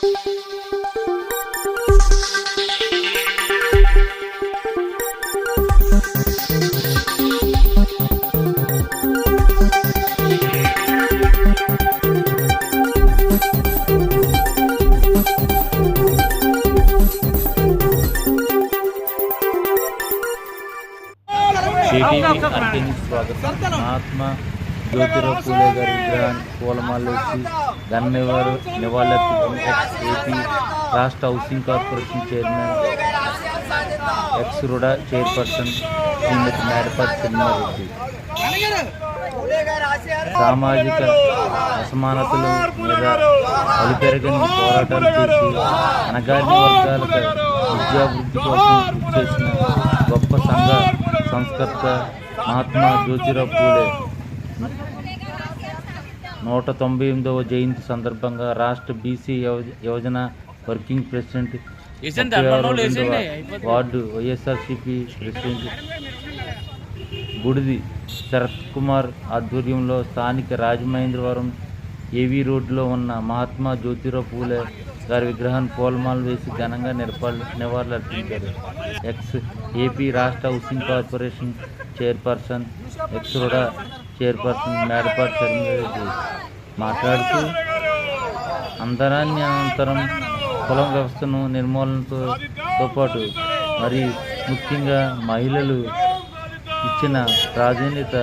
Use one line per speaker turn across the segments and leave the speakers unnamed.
స్వాగతం. మహాత్మా జ్యోతిరావు పూలే గారి విగ్రహాన్ని పూలమాలవేసి నివాళులర్పించిన ఏపీ రాష్ట్ర housing corporation chairman RUDA chairperson Srimathi Medapati Chinnareddy సామాజిక అసమానతల మీద అలుపెరగని పోరాటాలు చేసి అణగారిన వర్గాలకు విద్యాభివృద్ధి కోసం కృషి చేసిన గొప్ప సంస్కర్త మహాత్మా జ్యోతిరావు పూలే 198వ జయంతి సందర్భంగా రాష్ట్ర బీసీ యువజన working president ward YSRCP president Budidi Sarath Kumar ఆధ్వర్యంలో స్థానిక రాజమహేంద్రవరం ఏవీ రోడ్డులో ఉన్న మహాత్మా జ్యోతిరావు పూలే గారి విగ్రహాన్ని పూలమాలలు వేసి ఘనంగా నివాళులర్పించారు. ఏపీ రాష్ట్ర housing corporation chairperson RUDA chairperson Medapati Chinna Reddy మాట్లాడుతూ అంతరాన్నంతరం కులం వ్యవస్థను నిర్మూలనతో పాటు మరి ముఖ్యంగా మహిళలు ఇచ్చిన ప్రాధాన్యత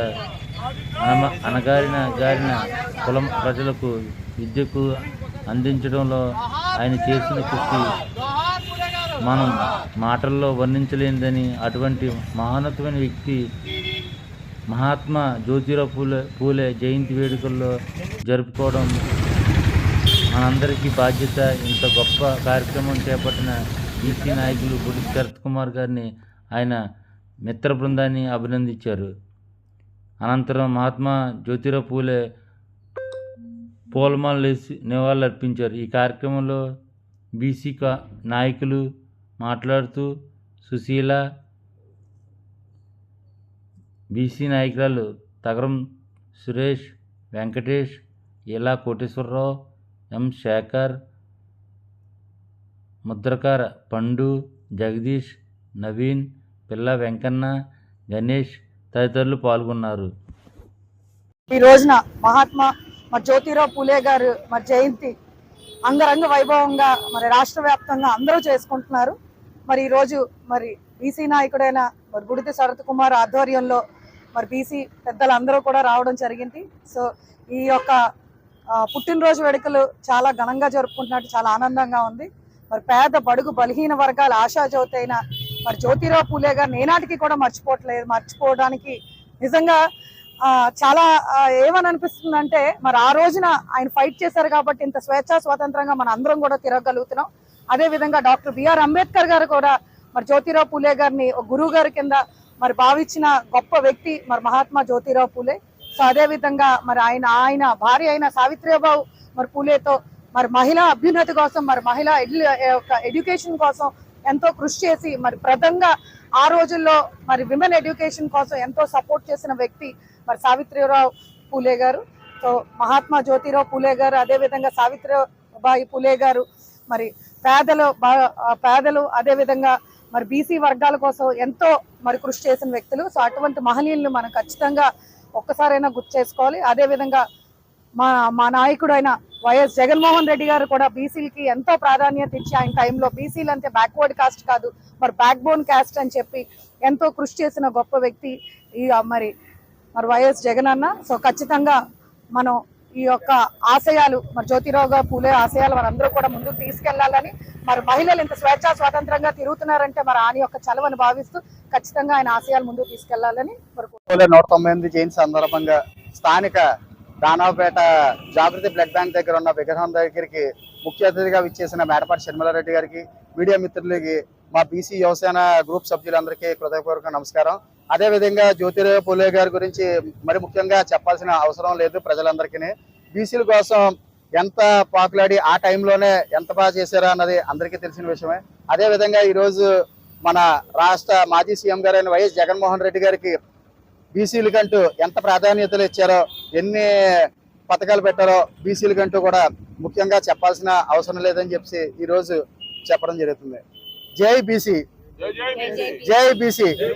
అణగారిన కులం ప్రజలకు విద్యకు అందించడంలో ఆయన చేసిన కృషి మనం మాటల్లో వర్ణించలేనిదని, అటువంటి మహోన్నతమైన వ్యక్తి మహాత్మా జ్యోతిరావు పూలే జయంతి వేడుకల్లో జరుపుకోవడం మనందరికీ బాధ్యత. ఇంత గొప్ప కార్యక్రమం చేపట్టిన బీసీ నాయకులు బుడి శరత్ కుమార్ గారిని ఆయన మిత్ర బృందాన్ని అభినందించారు. అనంతరం మహాత్మా జ్యోతిరావు పూలే పూలమాలలు వేసి నివాళులర్పించారు. ఈ కార్యక్రమంలో బీసీ నాయకులు మాట్లాడుతూ సుశీల, బీసీ నాయకురాలు తగరం సురేష్, వెంకటేష్, ఇలా కోటేశ్వరరావు, ఎం శేఖర్, ముద్రకార పండు, జగదీష్, నవీన్, పిల్ల వెంకన్న, గణేష్ తదితరులు పాల్గొన్నారు.
ఈ రోజున మహాత్మా జ్యోతిరావు పూలే గారు జయంతి అంగరంగ వైభవంగా రాష్ట్ర వ్యాప్తంగా అందరూ చేసుకుంటున్నారు. ఈ రోజు బీసీ నాయకుడైన బుడితి శరత్ కుమార్ ఆధ్వర్యంలో బీసీ పెద్దలందరూ కూడా రావడం జరిగింది. సో ఈ యొక్క పుట్టినరోజు వేడుకలు చాలా ఘనంగా జరుపుకుంటున్నట్టు చాలా ఆనందంగా ఉంది. పేద బడుగు బలహీన వర్గాల ఆశాజ్యోతి అయిన జ్యోతిరావు పూలే గారిని ఏనాటికి కూడా మర్చిపోవడానికి నిజంగా చాలా ఏమని అనిపిస్తుందంటే ఆ రోజున ఆయన ఫైట్ చేశారు కాబట్టి ఇంత స్వేచ్ఛా స్వాతంత్రంగా మన అందరం కూడా తిరగలుగుతున్నాం. అదే విధంగా డాక్టర్ బిఆర్ అంబేద్కర్ గారు కూడా జ్యోతిరావు పూలే గారిని ఒక గురువు గారి కింద భావించిన గొప్ప వ్యక్తి మహాత్మా జ్యోతిరావు పూలే. సో అదే విధంగా ఆయన భార్య అయిన సావిత్రిబాయి పూలేతో మహిళా అభ్యున్నతి కోసం మహిళా ఎడ్యుకేషన్ కోసం ఎంతో కృషి చేసి ప్రధానంగా ఆ రోజుల్లో విమెన్ ఎడ్యుకేషన్ కోసం ఎంతో సపోర్ట్ చేసిన వ్యక్తి సావిత్రిరావు పూలే గారు. సో మహాత్మా జ్యోతిరావు పూలే గారు అదే విధంగా సావిత్రిబాయి పూలే గారు పేదలు అదే విధంగా బీసీ వర్గాల కోసం ఎంతో కృషి చేసిన వ్యక్తులు. సో అటువంటి మహనీయులను మనం ఖచ్చితంగా ఒక్కసారైనా గుర్తు చేసుకోవాలి. అదే విధంగా మా నాయకుడైన వైఎస్ జగన్మోహన్ రెడ్డి గారు కూడా బీసీలకి ఎంతో ప్రాధాన్యత ఇచ్చి ఆయన టైంలో బీసీలు అంటే బ్యాక్వర్డ్ కాస్ట్ కాదు బ్యాక్ బోన్ కాస్ట్ అని చెప్పి ఎంతో కృషి చేసిన గొప్ప వ్యక్తి ఈ వైఎస్ జగన్ అన్న. సో ఖచ్చితంగా మనం ఈ యొక్క ఆశయాలు జ్యోతిరావు పూలే ఆశయాలు మనందరూ కూడా ముందుకు తీసుకెళ్లాలని మహిళలు ఇంత స్వేచ్ఛా స్వాతంత్రంగా తిరుగుతున్నారంటే ఆయన యొక్క చలవని భావిస్తూ ఖచ్చితంగా ఆయన ఆశయాలు ముందుకు తీసుకెళ్లాలని కోరుకుంటున్నాను.
198 జయంతి సందర్భంగా స్థానిక దానాపేట జాగృతి బ్లడ్ బ్యాంక్ దగ్గర ఉన్న విగ్రహం దగ్గరికి ముఖ్య అతిథిగా విచ్చేసిన మేడపాటి చిన్నారెడ్డి గారికి, మీడియా మిత్రులకి, మా బీసీ యువసేన గ్రూప్ సభ్యులందరికీ హృదయపూర్వక నమస్కారం. అదేవిధంగా జ్యోతిరావు పూలే గారి గురించి మరి ముఖ్యంగా చెప్పాల్సిన అవసరం లేదు. ప్రజలందరికీ బీసీల కోసం ఎంత పాకులాడి ఆ టైంలోనే ఎంత బాగా చేశారో అన్నది అందరికీ తెలిసిన విషయమే. అదేవిధంగా ఈరోజు మన రాష్ట్ర మాజీ సీఎం గారైన వైఎస్ జగన్మోహన్ రెడ్డి గారికి బీసీలకంటూ ఎంత ప్రాధాన్యతలు ఇచ్చారో, ఎన్ని పథకాలు పెట్టారో బీసీలకంటూ కూడా ముఖ్యంగా చెప్పాల్సిన అవసరం లేదని చెప్పి ఈ రోజు చెప్పడం జరుగుతుంది. జై బీసీ, జై బీసీ.